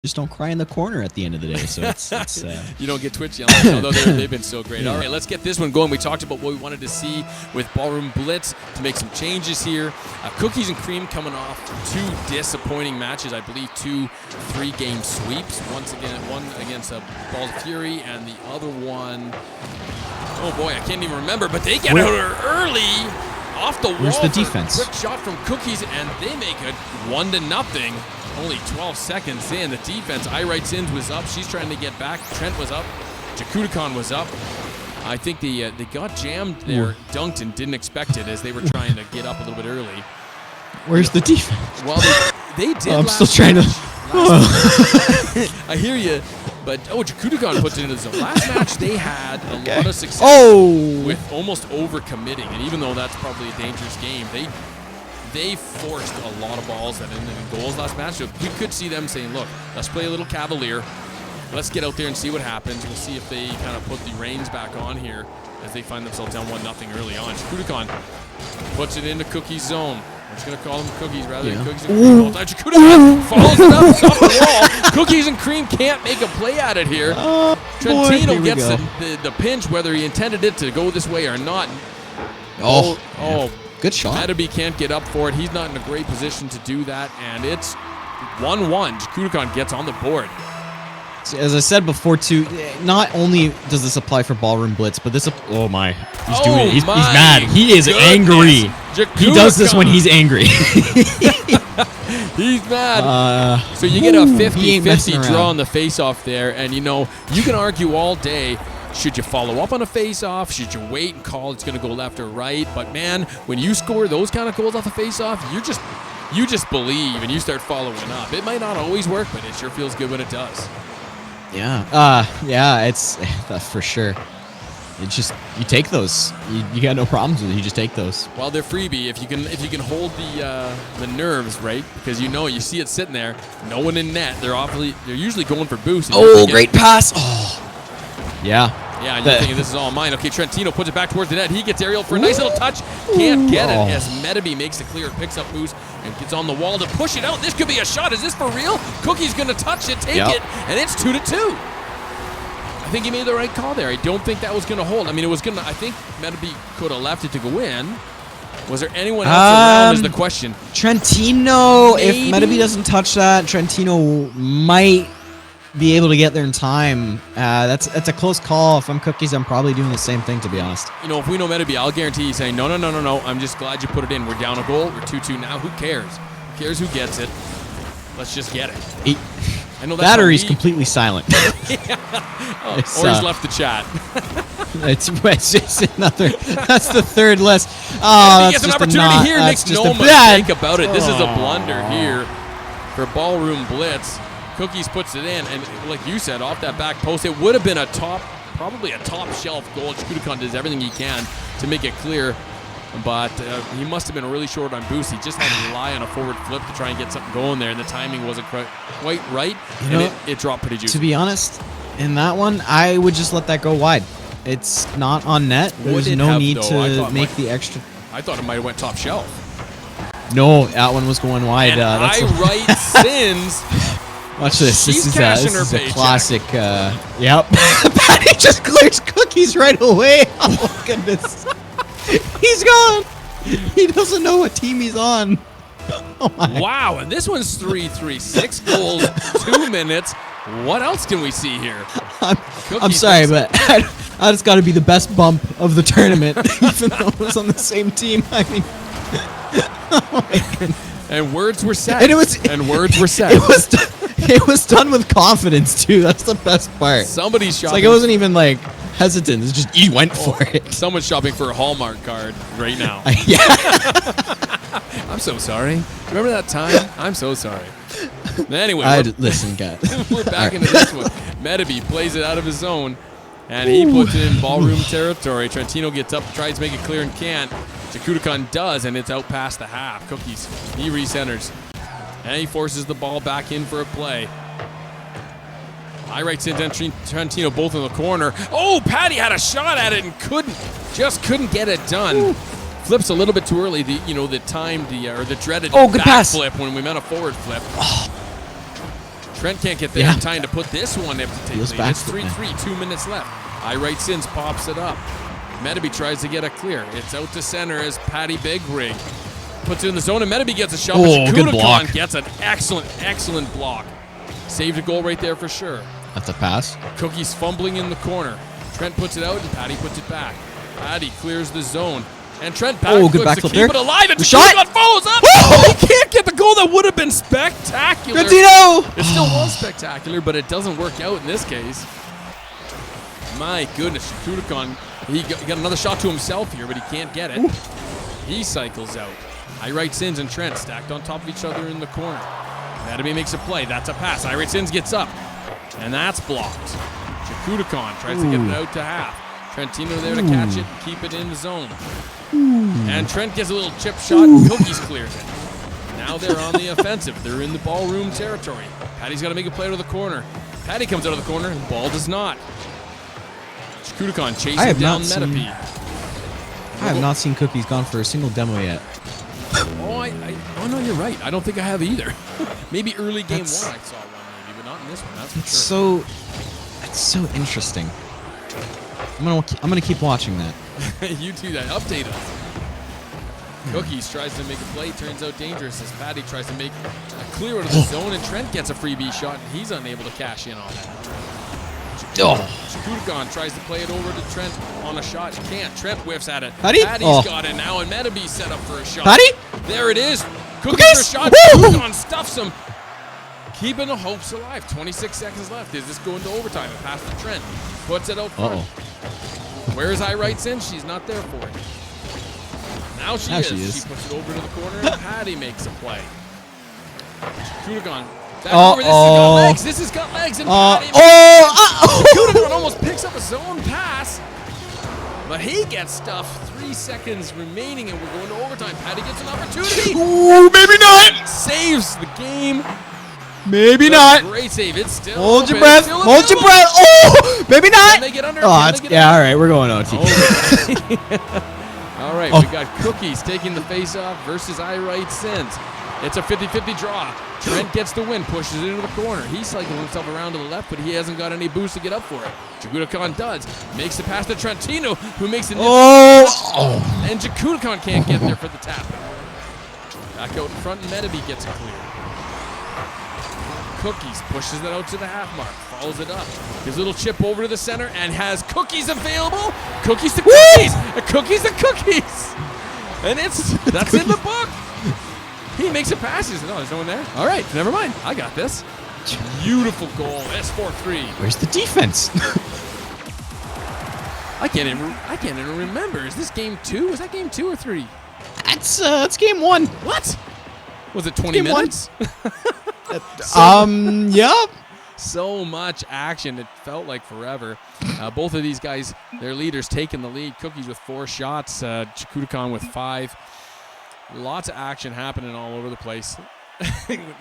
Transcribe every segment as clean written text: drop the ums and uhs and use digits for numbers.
just don't cry in the corner at the end of the day. So it's you don't get twitchy, although they've been so great. Yeah. All right, let's get this one going. We talked about what we wanted to see with Ballroom Blitz to make some changes here. Cookies and Cream coming off 2 disappointing matches. I believe 2 3-game sweeps. One against Balls of Fury, and the other one, oh boy, I can't even remember. But they get out early off the wall. Where's the defense? Quick shot from Cookies, and they make it 1-0. Only 12 seconds in. The defense, iRightSins was up. She's trying to get back. Trent was up. Jakudakon was up. I think they got jammed there, dunked, and didn't expect it as they were trying to get up a little bit early. Where's the defense? Well, they did. I'm still trying to. I hear you. But, Jakudakon puts it into the zone. Last match, they had a lot of success with almost overcommitting. And even though that's probably a dangerous game, they forced a lot of balls that ended in goals last match. So we could see them saying, look, let's play a little cavalier. Let's get out there and see what happens. We'll see if they kind of put the reins back on here as they find themselves down 1-0 early on. Jakudakon puts it into Cookie's zone. I'm just going to call them Cookies rather than Cookies and Cream. Jakudakon follows it up off the wall. Cookies and Cream can't make a play at it here. Trentino gets the pinch, whether he intended it to go this way or not. Good shot. Metabee can't get up for it. He's not in a great position to do that, and it's 1-1. Jakudakon gets on the board. As I said before, too, not only does this apply for Ballroom Blitz, but this... Oh, my. He's doing it. He's mad. He is angry. Jakudakon. He does this when he's angry. He's mad. So you get a 50-50 draw on the face-off there, and, you can argue all day, should you follow up on a face-off? Should you wait and call it's going to go left or right? But, man, when you score those kind of goals off a face-off, you just believe and you start following up. It might not always work, but it sure feels good when it does. Yeah. It's for sure. It's just you take those. You got no problems with it. You just take those. Well, they're freebie if you can hold the nerves right, because you see it sitting there, no one in net. They're usually going for boost. Great pass. Oh. Yeah. Yeah, and you're thinking this is all mine. Okay, Trentino puts it back towards the net. He gets aerial for a nice little touch. Can't get it as Metabee makes the clear, picks up boost, and gets on the wall to push it out. This could be a shot. Is this for real? Cookie's going to touch it, take it, and it's 2-2. I think he made the right call there. I don't think that was going to hold. I mean, I think Metabee could have left it to go in. Was there anyone else around is the question. Trentino, maybe? If Metabee doesn't touch that, Trentino might be able to get there in time. That's a close call. If I'm Cookies, I'm probably doing the same thing, to be honest. If we know Metabee, I'll guarantee he's saying, no. I'm just glad you put it in. We're down a goal. We're 2-2 now. Who cares? Who cares who gets it? Let's just get it. I know that, or he's completely silent. Or he's left the chat. It's just another. That's the third list. He gets an opportunity here. Makes no mistake about it. This is a blunder here for Ballroom Blitz. Cookies puts it in, and like you said, off that back post, it would have been probably a top shelf goal. Jakudakon does everything he can to make it clear, but he must have been really short on boost. He just had to rely on a forward flip to try and get something going there, and the timing wasn't quite right, and it dropped pretty juicy. To be honest, in that one, I would just let that go wide. It's not on net. There's no need to make the extra. I thought it might have went top shelf. No, that one was going wide. And iRightSins. Watch this. This is a classic. Yep. Patty just clears Cookies right away. Oh, goodness. He's gone. He doesn't know what team he's on. Oh, my. Wow. And this one's 3-3. 6 goals, 2 minutes. What else can we see here? I'm sorry, but I just got to be the best bump of the tournament, even though it was on the same team. I mean, oh, my goodness. And words were said. Words were said. It was done with confidence, too. That's the best part. Somebody's shopping. It's like it wasn't even like hesitant. It's just he went for it. Someone's shopping for a Hallmark card right now. Yeah. I'm so sorry. Remember that time? I'm so sorry. Anyway. Listen, guys. We're back into this one. Metabee plays it out of his zone, and he puts it in ballroom territory. Trentino gets up, tries to make it clear and can't. Jakudakon does, and it's out past the half. Cookies, he recenters. And he forces the ball back in for a play. iRightSins and Trentino both in the corner. Oh, Patty had a shot at it and couldn't get it done. Ooh. Flips a little bit too early. The dreaded good pass flip when we meant a forward flip. Trent can't get there in time to put this one empty take lead. It's 3-3, 2 minutes left. iRightSins pops it up. Metabee tries to get a clear. It's out to center as Patty Big Rig puts it in the zone, and Metabee gets a shot. Oh, good block. Gets an excellent block. Saved a goal right there for sure. That's a pass. Cookie's fumbling in the corner. Trent puts it out, and Patty puts it back. Patty clears the zone. And Trent back good backflip to keep there. it alive, and shot follows up. He can't get the goal that would have been spectacular. Good Dino. It still was spectacular, but it doesn't work out in this case. My goodness, Shikudakan, he got another shot to himself here, but he can't get it. He cycles out. iRightSins and Trent stacked on top of each other in the corner. Metabee makes a play. That's a pass. iRightSins gets up, and that's blocked. Shikudakan tries to get it out to half. Trentino there to catch it and keep it in the zone. And Trent gets a little chip shot, and Cookies clears it. Now they're on the offensive. They're in the ballroom territory. Patty's got to make a play out of the corner. Patty comes out of the corner, and the ball does not. Shikudakan chasing down Metabee. I have not seen Cookies gone for a single demo yet. Oh no, you're right. I don't think I have either. Maybe early game 1 I saw one, maybe, but not in this one. That's for sure. It's so interesting. I'm gonna keep watching that. You do that. Update us. Cookies tries to make a play, turns out dangerous as Patty tries to make a clear out of the zone, and Trent gets a freebie shot, and he's unable to cash in on that. Shikudakan tries to play it over to Trent on a shot. Can't. Trent whiffs at it. Patty's got it now, and Metabee set up for a shot. Patty? There it is. Cookies for a shot. Shikudakan stuffs him. Keeping the hopes alive. 26 seconds left. Is this going to overtime? A pass to Trent. Puts it out front. Where's iRightSins? She's not there for it. Now she is. She puts it over to the corner, and Patty makes a play. Shikudakan back over. This has got legs. And Patty Shikudakan almost picks up a zone pass, but he gets stuffed. 3 seconds remaining, and we're going to overtime. Patty gets an opportunity. Ooh, maybe not. Saves the game. Maybe not. Great save. It's still Hold open. your breath. Hold your breath. Oh, maybe not. Can they get under? Yeah, all right. We're going OT. All right, we got Cookies taking the face-off versus iRightSins. It's a 50-50 draw. Trent gets the win, pushes it into the corner. He cycles himself around to the left, but he hasn't got any boost to get up for it. Shikudakan does. Makes the pass to Trentino, who makes it. And Shikudakan can't get there for the tap. Back out in front, and Metabee gets it clear. Cookies pushes it out to the half mark, follows it up, gives a little chip over to the center, and has Cookies available. Cookies to Cookies, Cookies to Cookies, and that's in the book. He makes a pass. He says, "No, there's no one there." All right, never mind. I got this. Beautiful goal. It's 4-3. Where's the defense? I can't even remember. Is this game 2? Was that game 2 or 3? It's game 1. What? Was it 20 minutes? Yep. So much action. It felt like forever. Both of these guys, their leaders, taking the lead. Cookies with 4 shots. Shikudakan with 5. Lots of action happening all over the place.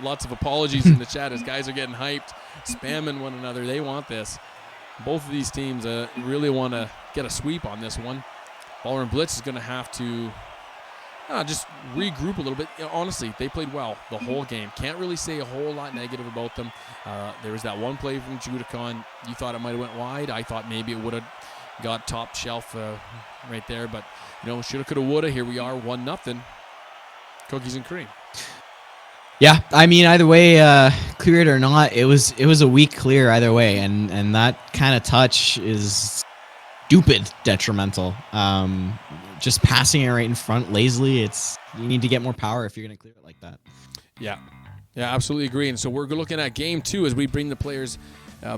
Lots of apologies in the chat as guys are getting hyped, spamming one another. They want this. Both of these teams really want to get a sweep on this one. Ballroom Blitz is going to have to just regroup a little bit. Honestly, they played well the whole game. Can't really say a whole lot negative about them. There was that one play from Shikudakan. You thought it might have went wide. I thought maybe it would have got top shelf right there. But, shoulda, coulda, woulda. Here we are, 1-0. Cookies and cream. Yeah, I mean, either way, clear it or not, it was a weak clear either way, and that kind of touch is stupid detrimental. Just passing it right in front lazily, you need to get more power if you're going to clear it like that. Yeah, absolutely agree. And so we're looking at game 2 as we bring the players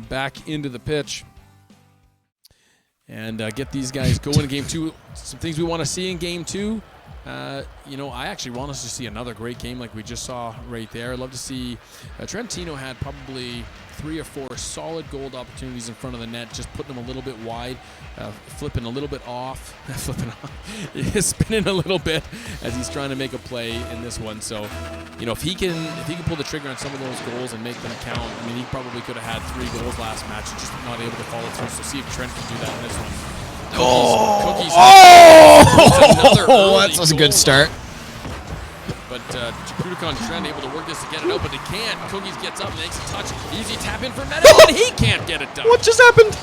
back into the pitch and get these guys going in game 2. Some things we want to see in game 2. I actually want us to see another great game like we just saw right there. I'd love to see Trentino had probably 3 or 4 solid goal opportunities in front of the net, just putting them a little bit wide, flipping a little bit off, spinning a little bit as he's trying to make a play in this one. So, if he can pull the trigger on some of those goals and make them count, I mean, he probably could have had 3 goals last match, just not able to follow through. So see if Trent can do that in this one. Cookies. That's a good start. But Kudokan Trent able to work this to get it out, but they can't. Cookies gets up, makes a touch. Easy tap in for Metabe, and he can't get it done. What just happened?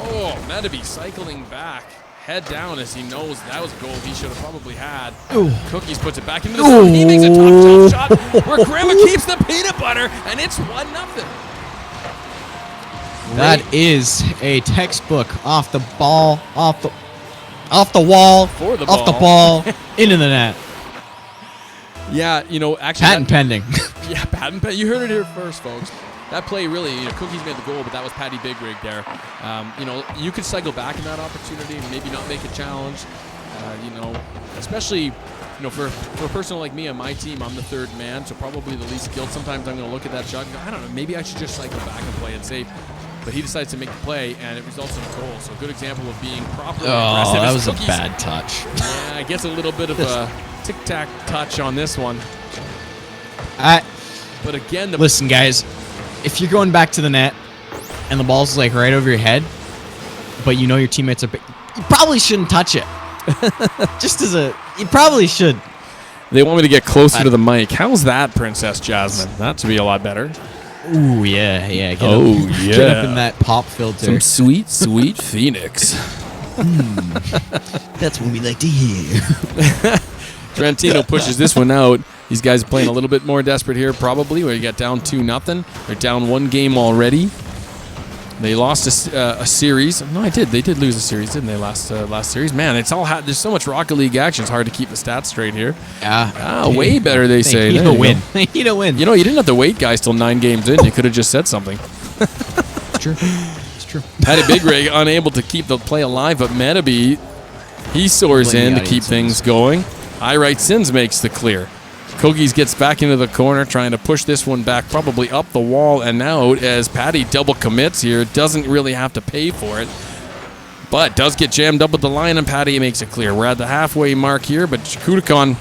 Oh, Metabe cycling back. Head down as he knows that was a goal he should have probably had. Ooh. Cookies puts it back into the zone. He makes a top shot where Grandma keeps the peanut butter, and it's 1-0. That is a textbook off the ball, off the wall, For the off the ball, into the net. Yeah, you know, actually. Patent pending. Yeah, patent pending. You heard it here first, folks. That play really, you know, Cookies made the goal, but that was Patty Big Rig there. You know, you could cycle back in that opportunity and maybe not make a challenge. You know, especially, you know, for a person like me on my team, I'm the third man, so probably the least skilled. Sometimes I'm going to look at that shot and go, I don't know, maybe I should just cycle back and play it safe. But he decides to make the play, and it results in a goal. So a good example of being properly aggressive. That was Cookies, a bad touch. Yeah, I guess a little bit of a tic-tac touch on this one. But again, listen, guys. If you're going back to the net and the ball's like right over your head, but you know your teammates are, you probably shouldn't touch it. Just as you probably should. They want me to get closer to the mic. How's that, Princess Jasmine? That should be a lot better. Ooh, yeah. Get up in that pop filter. Some sweet, sweet Phoenix. That's what we like to hear. Trentino pushes this one out. These guys are playing a little bit more desperate here, probably, where you got down 2-0. They're down 1 game already. They lost a series. No, they did lose a series, didn't they? Last series. Man, it's all there's so much Rocket League action. It's hard to keep the stats straight here. Yeah. Way better, they say. They need a win. They need a win. You know, you didn't have to wait, guys, till 9 games in. You could have just said something. It's true. It's true. Patty Big Rig unable to keep the play alive, but Metabe, he soars in to keep things going. I Right Sins makes the clear. Cookies gets back into the corner, trying to push this one back, probably up the wall and out as Patty double commits here. Doesn't really have to pay for it, but does get jammed up with the line, and Patty makes it clear. We're at the halfway mark here, but Kudokan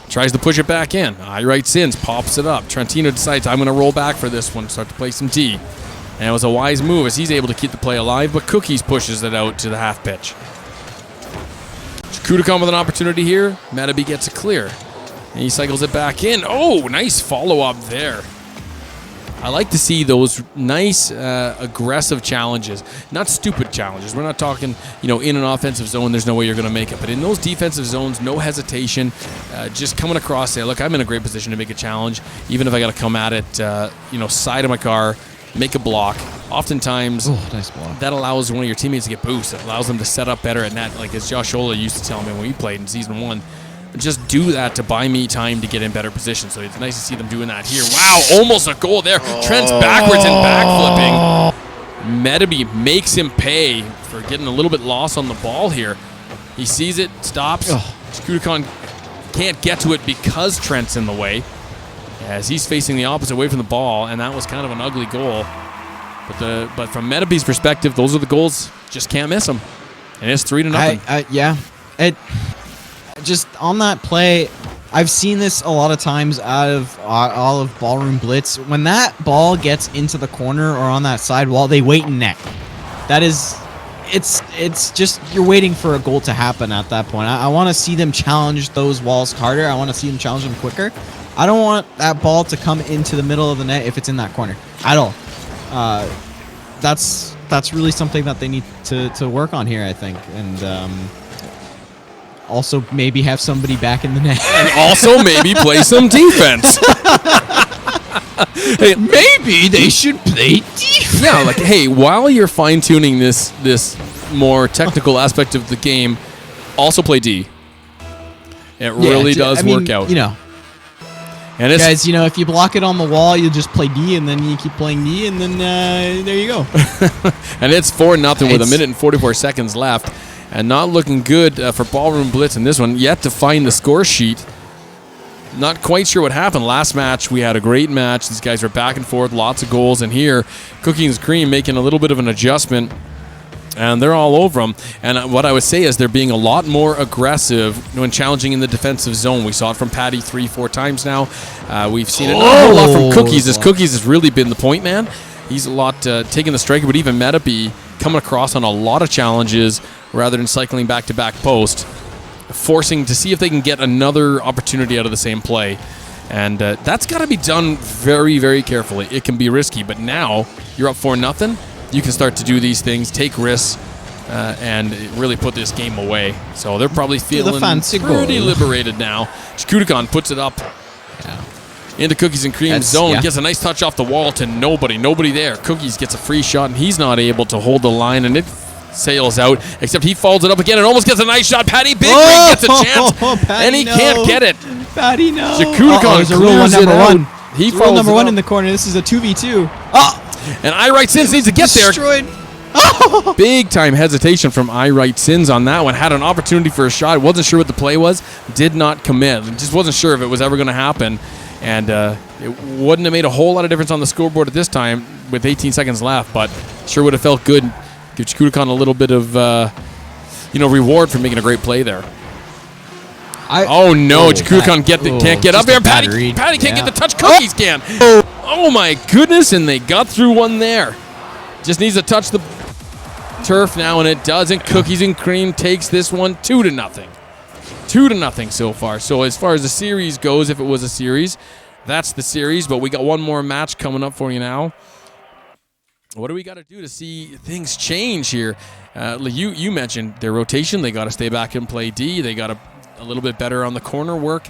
tries to push it back in. I Right Sins pops it up. Trentino decides, I'm going to roll back for this one, start to play some D. And it was a wise move as he's able to keep the play alive, but Cookies pushes it out to the half pitch. Kudokan with an opportunity here. Metabe gets it clear. And he cycles it back in. Oh, nice follow-up there. I like to see those nice, aggressive challenges. Not stupid challenges. We're not talking, you know, in an offensive zone, there's no way you're going to make it. But in those defensive zones, no hesitation. Just coming across, say, look, I'm in a great position to make a challenge. Even if I got to come at it, you know, side of my car, make a block. Oftentimes, nice block. That allows one of your teammates to get boost. It allows them to set up better at net. Like as Josh Ola used to tell me when we played in Season 1. Just do that to buy me time to get in better position. So it's nice to see them doing that here. Wow, almost a goal there. Trent's backwards and backflipping. Metabe makes him pay for getting a little bit lost on the ball here. He sees it, stops. Kudokan can't get to it because Trent's in the way, as he's facing the opposite way from the ball, and that was kind of an ugly goal. But from Metabe's perspective, those are the goals. Just can't miss them. And it's 3-0. Yeah. Just on that play, I've seen this a lot of times out of all of Ballroom Blitz. When that ball gets into the corner or on that side wall, they wait in net. That is, it's just you're waiting for a goal to happen at that point. I want to see them challenge those walls harder. I want to see them challenge them quicker. I don't want that ball to come into the middle of the net if it's in that corner at all. That's really something that they need to work on here, I think, and. Also, maybe have somebody back in the net. And also maybe play some defense. Hey, maybe they should play defense. Yeah, like, hey, while you're fine-tuning this more technical aspect of the game, also play D. It really does work out. You know. And guys, you know, if you block it on the wall, you just play D, and then you keep playing D, and then there you go. And it's 4-0 with 1 minute and 44 seconds left. And not looking good for Ballroom Blitz in this one. Yet to find the score sheet. Not quite sure what happened. Last match, we had a great match. These guys were back and forth, lots of goals. And here, Cookies and Cream making a little bit of an adjustment. And they're all over them. And what I would say is they're being a lot more aggressive when challenging in the defensive zone. We saw it from Patty 3-4 times now. We've seen it a whole lot from Cookies, as Cookies has really been the point man. He's a lot taking the striker, but even Metabe coming across on a lot of challenges rather than cycling back-to-back post. forcing to see if they can get another opportunity out of the same play. And that's got to be done very, very carefully. It can be risky, but now you're up 4-0. You can start to do these things, take risks, and really put this game away. So they're probably feeling pretty liberated now. Chikutikon puts it up into Cookies and Cream zone. Gets a nice touch off the wall to nobody there. Cookies gets a free shot, and he's not able to hold the line, and it sails out, except he folds it up again and almost gets a nice shot. Patty Big Ring gets a chance, and he can't get it. Patty, no. Chikutikon is a rule number one. He rule number one in the corner. This is a 2v2. And iRightSins needs to get destroyed. there. Big time hesitation from iRightSins on that one. Had an opportunity for a shot. Wasn't sure what the play was. Did not commit. Just wasn't sure if it was ever going to happen. And it wouldn't have made a whole lot of difference on the scoreboard at this time with 18 seconds left, but sure would have felt good. Give Chikutikon a little bit of reward for making a great play there. Chikutikon can't get up there. Patty can't get the touch. Cookies can. Oh my goodness, and they got through one there. Just needs to touch the turf now, and it doesn't. Cookies and Cream takes this one 2-0. 2-0 so far. So as far as the series goes, if it was a series, that's the series. But we got one more match coming up for you now. What do we got to do to see things change here? You mentioned their rotation. They got to stay back and play D. They got a little bit better on the corner work.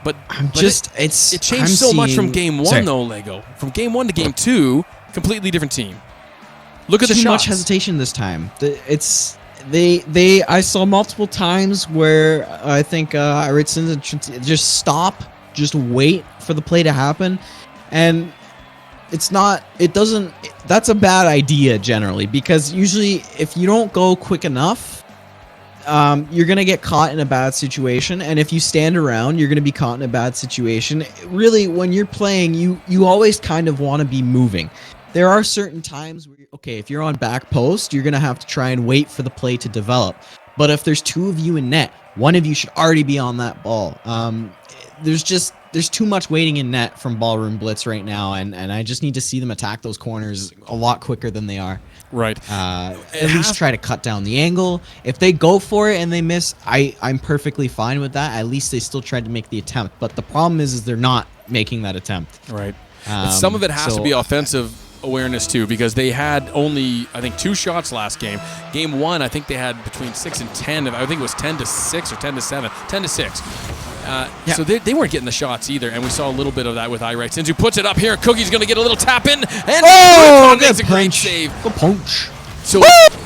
But it changed so much from game one, though, Lego. From game 1 to game 2, completely different team. Look at the shots. Too much hesitation this time. I saw multiple times where I think iRightSins just stop, just wait for the play to happen, and that's a bad idea generally, because usually if you don't go quick enough, you're going to get caught in a bad situation, and if you stand around, you're going to be caught in a bad situation. Really, when you're playing, you always kind of want to be moving. There are certain times where, if you're on back post, you're going to have to try and wait for the play to develop. But if there's two of you in net, one of you should already be on that ball. There's too much waiting in net from Ballroom Blitz right now, and I just need to see them attack those corners a lot quicker than they are. Right. At least try to cut down the angle. If they go for it and they miss, I'm perfectly fine with that. At least they still tried to make the attempt. But the problem is they're not making that attempt. Right. Some of it has to be offensive awareness too, because they had only, I think, 2 shots last game. Game 1, I think they had between 6 and 10. I think it was 10-6 or 10-7, 10-6. So they weren't getting the shots either, and we saw a little bit of that with iRightSins, who puts it up here. Cookie's going to get a little tap in, and makes a great save. Good punch. So,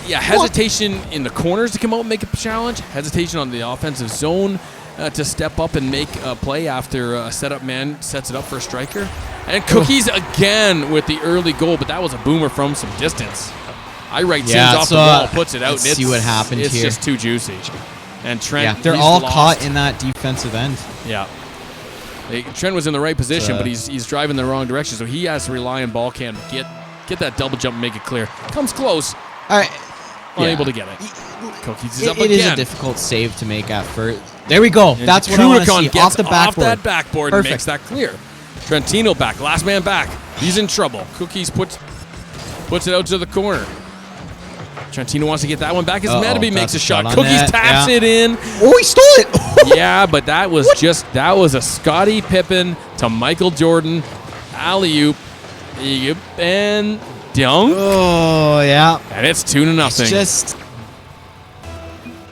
hesitation in the corners to come out and make a challenge. Hesitation on the offensive zone to step up and make a play after a setup man sets it up for a striker. And Cookies again with the early goal, but that was a boomer from some distance. iRightSins off the wall, puts it out. Let's see what happened here. It's just too juicy. And Trent, they're all caught in that defensive end. Yeah. Trent was in the right position, but he's driving the wrong direction, so he has to rely on ball cam to get that double jump and make it clear. Comes close. Unable to get it. Cookies is up again. It is a difficult save to make at first. There we go. And that's what I want to see. Off the backboard. Off that backboard and makes that clear. Trentino back. Last man back. He's in trouble. Cookies puts it out to the corner. Trentino wants to get that one back as Medeby makes a shot. Cookies taps it in. Oh, he stole it. Yeah, but that was a Scottie Pippen to Michael Jordan alley-oop. And dunk. Oh, yeah. And it's 2-0.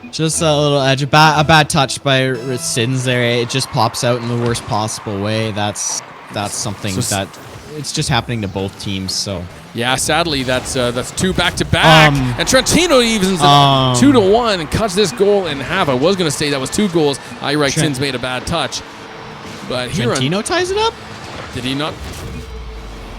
It's just a little edge. A bad touch by Sins there. It just pops out in the worst possible way. That's something that it's just happening to both teams. So yeah, sadly that's 2 back-to-back, and Trentino evens it 2-1 and cuts this goal in half. I was going to say that was 2 goals. iRightSins made a bad touch, but Trentino ties it up. Did he not?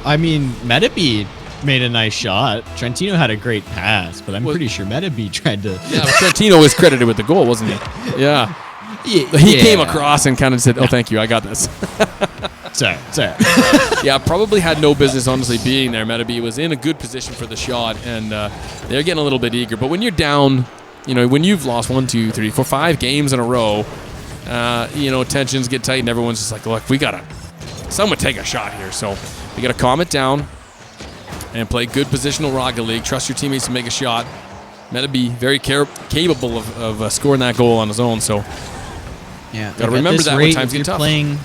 I mean, Medeby made a nice shot. Trentino had a great pass, but I'm pretty sure Medeby tried to. Yeah, but Trentino was credited with the goal, wasn't he? Yeah. He came across and kind of said, "Oh, thank you, I got this." Sorry. Yeah, probably had no business, honestly, being there. Medeby was in a good position for the shot, and they're getting a little bit eager. But when you're down, when you've lost 1, 2, 3, 4, 5 games in a row, tensions get tight, and everyone's just like, "Look, someone take a shot here." So we got to calm it down and play good positional Rocket League. Trust your teammates to make a shot. Metabe very capable of scoring that goal on his own. So yeah, got to remember that when times get tough. Playing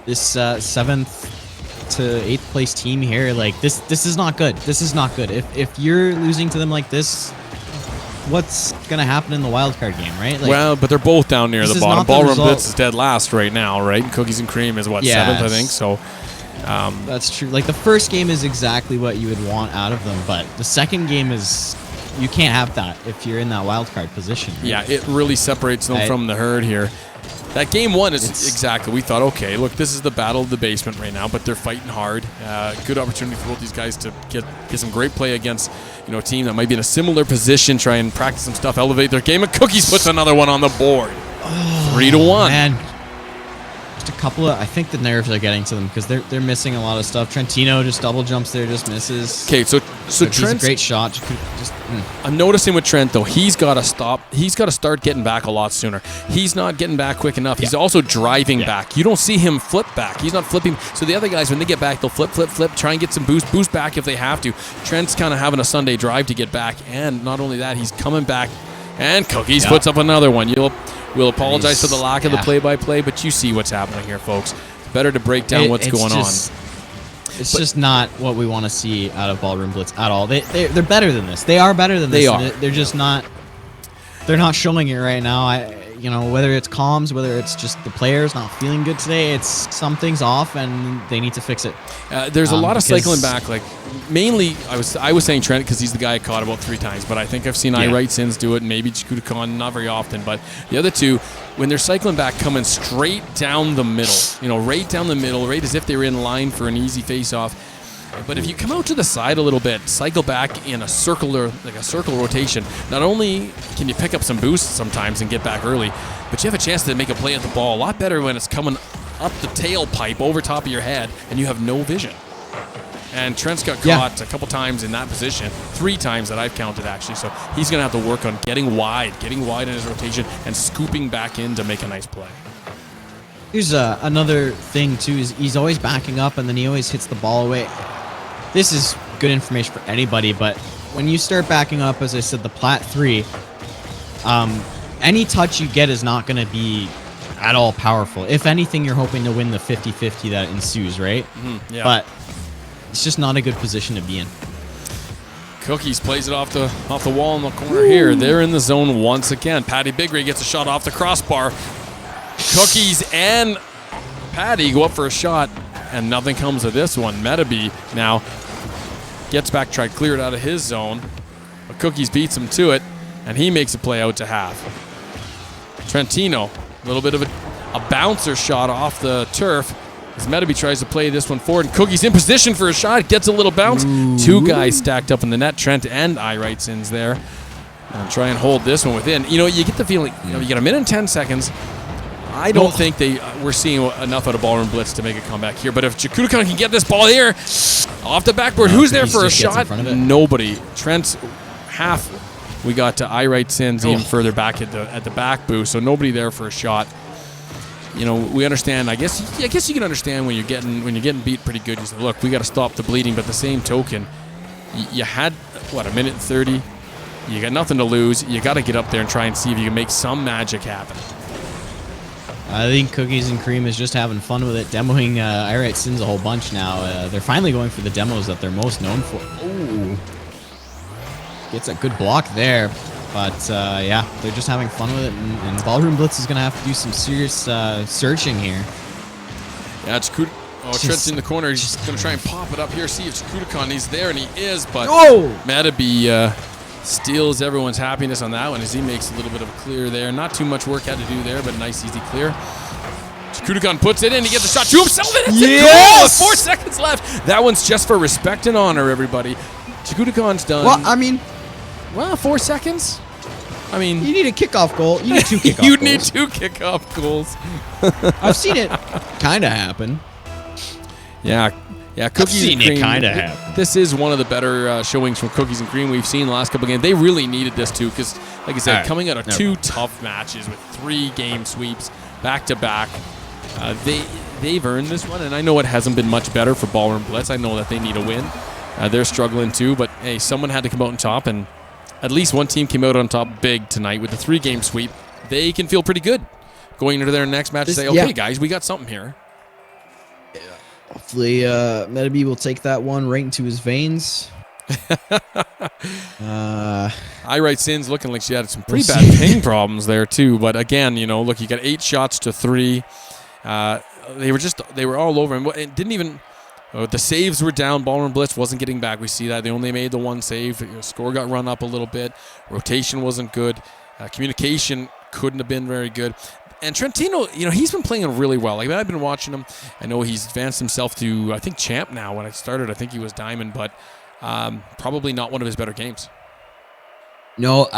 this 7th to 8th place team here, like this is not good. This is not good. If you're losing to them like this, what's gonna happen in the wildcard game, right? Like, well, but they're both down near the bottom. Ballroom Blitz is dead last right now, right? And Cookies and Cream is what, 7th, I think. So that's true. Like the first game is exactly what you would want out of them, but the second game is, you can't have that if you're in that wildcard position. Right? Yeah, it really separates them from the herd here. That game 1 is exactly, we thought, okay, look, this is the battle of the basement right now, but they're fighting hard. Good opportunity for both these guys to get some great play against, a team that might be in a similar position, try and practice some stuff, elevate their game. And Cookies puts another one on the board. 3-1. Man. Just a couple of, I think the nerves are getting to them because they're missing a lot of stuff. Trentino just double jumps there, just misses. Okay, so Trent's a great shot. I'm noticing with Trent though, he's got to stop. He's got to start getting back a lot sooner. He's not getting back quick enough. He's also driving back. You don't see him flip back. He's not flipping. So the other guys, when they get back, they'll flip, try and get some boost back if they have to. Trent's kind of having a Sunday drive to get back, and not only that, he's coming back. And Cookies puts up another one. We'll apologize for the lack of the play-by-play, but you see what's happening here, folks. It's better to break down what's going on. It's just not what we want to see out of Ballroom Blitz at all. They're better than this. They are better than this. They are. They're just not. They're not showing it right now. Whether it's comms, whether it's just the players not feeling good today, it's something's off and they need to fix it. There's a lot of cycling back. Like mainly, I was saying Trent because he's the guy I caught about 3 times, but I think I've seen iRightSins do it, and maybe Chikudakan, not very often. But the other two, when they're cycling back, coming straight down the middle, right down the middle, right as if they were in line for an easy face-off. But if you come out to the side a little bit, cycle back in a circular rotation, not only can you pick up some boosts sometimes and get back early, but you have a chance to make a play at the ball a lot better when it's coming up the tailpipe over top of your head and you have no vision. And Trent's got caught a couple times in that position, 3 times that I've counted actually. So he's going to have to work on getting wide in his rotation and scooping back in to make a nice play. Here's another thing too, is he's always backing up and then he always hits the ball away. This is good information for anybody, but when you start backing up, as I said, the plat 3, any touch you get is not going to be at all powerful. If anything, you're hoping to win the 50-50 that ensues, right? Yeah. But it's just not a good position to be in. Cookies plays it off the wall in the corner here. They're in the zone once again. Patty Bigray gets a shot off the crossbar. Cookies and Patty go up for a shot, and nothing comes of this one. Metabe now gets back, tried to clear it out of his zone, but Cookies beats him to it, and he makes a play out to half. Trentino, a little bit of a bouncer shot off the turf as Metabe tries to play this one forward, and Cookies in position for a shot, gets a little bounce. 2 guys stacked up in the net, Trent and iRightSins there, and try and hold this one within. You get the feeling, you get a minute and 10 seconds. I don't think we're seeing enough out of Ballroom Blitz to make a comeback here. But if Chikudakan can get this ball here off the backboard, who's there for a shot? Nobody. Trent's half. We got to iRightSins even further back at the back booth, so nobody there for a shot. We understand. I guess you can understand when you're getting beat pretty good. You say, look, we got to stop the bleeding. But the same token, you had a minute and 30. You got nothing to lose. You got to get up there and try and see if you can make some magic happen. I think Cookies and Cream is just having fun with it, demoing iRightSins a whole bunch now. They're finally going for the demos that they're most known for. Ooh. Gets a good block there. But, they're just having fun with it, and Ballroom Blitz is going to have to do some serious searching here. Yeah, Trent's in the corner. He's just going to try and pop it up here, see if Chikudakan is there, and he is, but Metabe steals everyone's happiness on that one as he makes a little bit of a clear there. Not too much work had to do there, but a nice, easy clear. Chikudakan puts it in. He gets a shot to himself, and it's a goal with 4 seconds left. That one's just for respect and honor, everybody. Chikudakan's done. 4 seconds? You need a kickoff goal. You need 2 kickoff goals. You need 2 kickoff goals. I've seen it kind of happen. Yeah, Cookies and Cream. It kind of happen. This is one of the better showings from Cookies and Cream we've seen the last couple of games. They really needed this too, because, like I said, coming out of 2 tough matches with 3 game sweeps back to back, they've earned this one. And I know it hasn't been much better for Ballroom Blitz. I know that they need a win. They're struggling too, but hey, someone had to come out on top, and at least one team came out on top big tonight with the 3-game sweep. They can feel pretty good going into their next match and say, okay, guys, we got something here. Yeah. Hopefully, Metabee will take that one right into his veins. I Write Sins looking like she had some pretty bad ping problems there too. But again, look, you got 8 shots to 3. They were all over him. It didn't even. The saves were down. Ballroom Blitz wasn't getting back. We see that they only made the 1 save. Score got run up a little bit. Rotation wasn't good. Communication couldn't have been very good. And Trentino, he's been playing really well. Like, I've been watching him. I know he's advanced himself to, I think, champ now. When I started, I think he was diamond, but probably not one of his better games. No,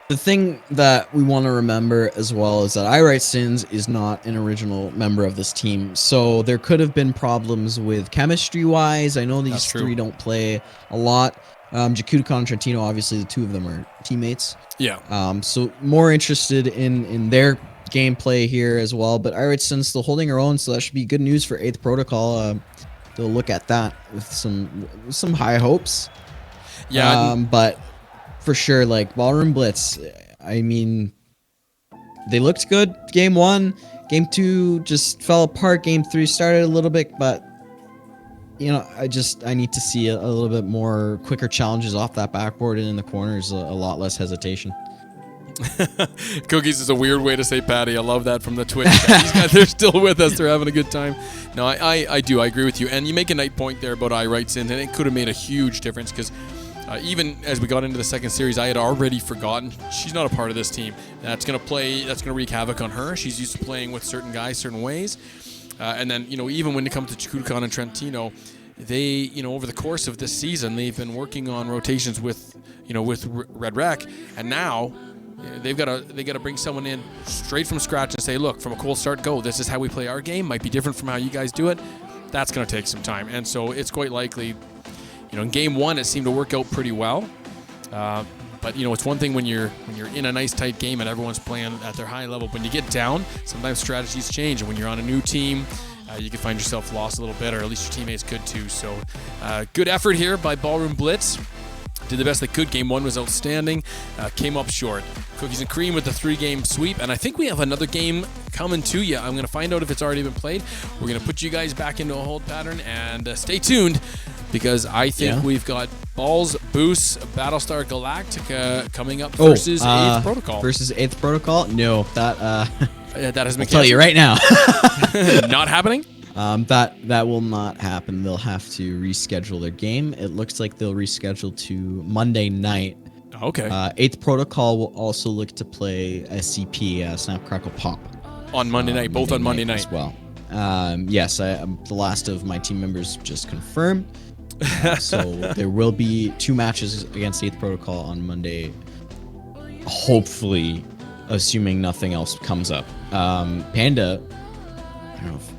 the thing that we want to remember as well is that I Write Sins is not an original member of this team. So there could have been problems with chemistry-wise. I know these 3 don't play a lot. Jakudakon and Trentino, obviously, the 2 of them are teammates. Yeah. So more interested in their gameplay here as well. But I Write Sins still holding her own, so that should be good news for 8th Protocol. They'll look at that with some high hopes. Yeah. But for sure, like Ballroom Blitz, I mean, they looked good. Game 1, Game 2 just fell apart. Game 3 started a little bit, but I need to see a little bit more quicker challenges off that backboard and in the corners, a lot less hesitation. Cookies is a weird way to say Patty. I love that from the Twitch. These guys, they're still with us. They're having a good time. No, I do. I agree with you. And you make a nice point there about I Write Sins, and it could have made a huge difference because even as we got into the second series, I had already forgotten she's not a part of this team. That's going to wreak havoc on her. She's used to playing with certain guys certain ways. And then, even when it comes to Jakudakon and Trentino, they, over the course of this season, they've been working on rotations with Red Rec, and now they got to bring someone in straight from scratch and say, look, from a cold start, go. This is how we play our game. Might be different from how you guys do it. That's going to take some time, and so it's quite likely. In Game 1, it seemed to work out pretty well. But it's one thing when you're in a nice tight game and everyone's playing at their high level. When you get down, sometimes strategies change, and when you're on a new team, you can find yourself lost a little bit, or at least your teammates could too. So, good effort here by Ballroom Blitz. Did the best they could. Game 1 was outstanding. Came up short. Cookies and Cream with the 3-game sweep, and I think we have another game coming to you. I'm going to find out if it's already been played. We're going to put you guys back into a hold pattern, and stay tuned, because I think we've got Balls Boost Battlestar Galactica coming up versus 8th Protocol. Versus 8th Protocol? No, that that has been I'll tell you right now. Not happening? That will not happen. They'll have to reschedule their game. It looks like they'll reschedule to Monday night. Okay. 8th Protocol will also look to play SCP, Snap Crackle Pop. On Monday night, both on Monday night. As well. Yes, the last of my team members just confirmed. So there will be 2 matches against 8th Protocol on Monday. Hopefully, assuming nothing else comes up. Panda, I don't know if,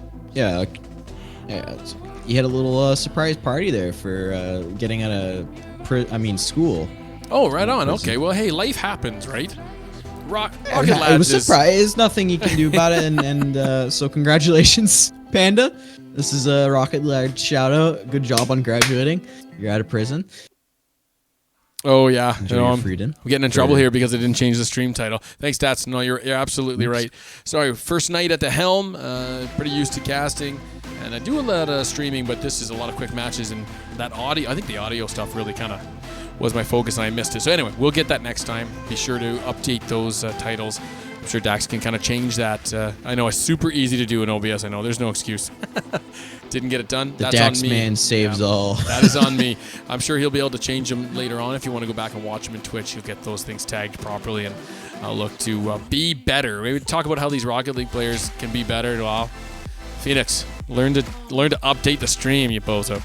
you had a little surprise party there for getting out of school. Oh, right on. Okay, well, hey, life happens, right? Rocket Lads it was a surprise. Nothing you can do about it, and so congratulations, Panda. This is a Rocket Lad shout out. Good job on graduating. You're out of prison. Oh yeah, your freedom. I'm getting in trouble here because I didn't change the stream title. Thanks, Stats. No, you're absolutely right. Sorry, first night at the helm. Pretty used to casting, and I do a lot of streaming, but this is a lot of quick matches, and that audio. I think the audio stuff really kind of was my focus, and I missed it. So anyway, we'll get that next time. Be sure to update those titles. I'm sure Dax can kind of change that. I know it's super easy to do in OBS. I know there's no excuse. Didn't get it done. The That's Dax on me. man saves all. That is on me. I'm sure he'll be able to change them later on. If you want to go back and watch them in Twitch, you'll get those things tagged properly, and I'll look to be better. Maybe talk about how these Rocket League players can be better. Well, Phoenix, learn to update the stream, you bozo.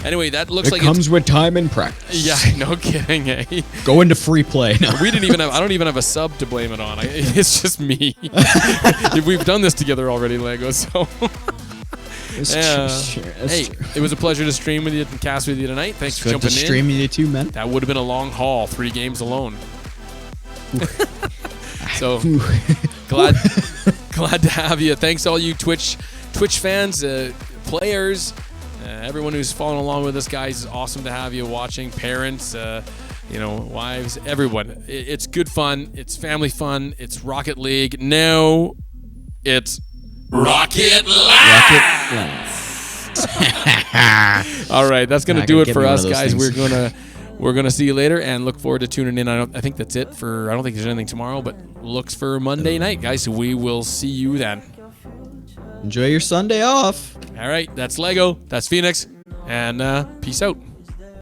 Anyway, that looks like it comes with time and practice. Yeah, no kidding. Eh? Go into free play. No. I don't even have a sub to blame it on. It's just me. We've done this together already, Lego. So. Hey, it was a pleasure to stream with you and cast with you tonight. Thanks for jumping in. Stream with you too, man. That would have been a long haul, 3 games alone. So glad to have you. Thanks all you Twitch fans, players, Everyone who's following along with us, guys, it's awesome to have you watching. Parents, wives, everyone. It's good fun. It's family fun. It's Rocket League. Now it's Rocket Lance. All right, that's gonna do it for us, guys. We're gonna see you later and look forward to tuning in. I think that's it for. I don't think there's anything tomorrow, but looks for Monday night, guys. So we will see you then. Enjoy your Sunday off. All right, that's Lego. That's Phoenix, and peace out.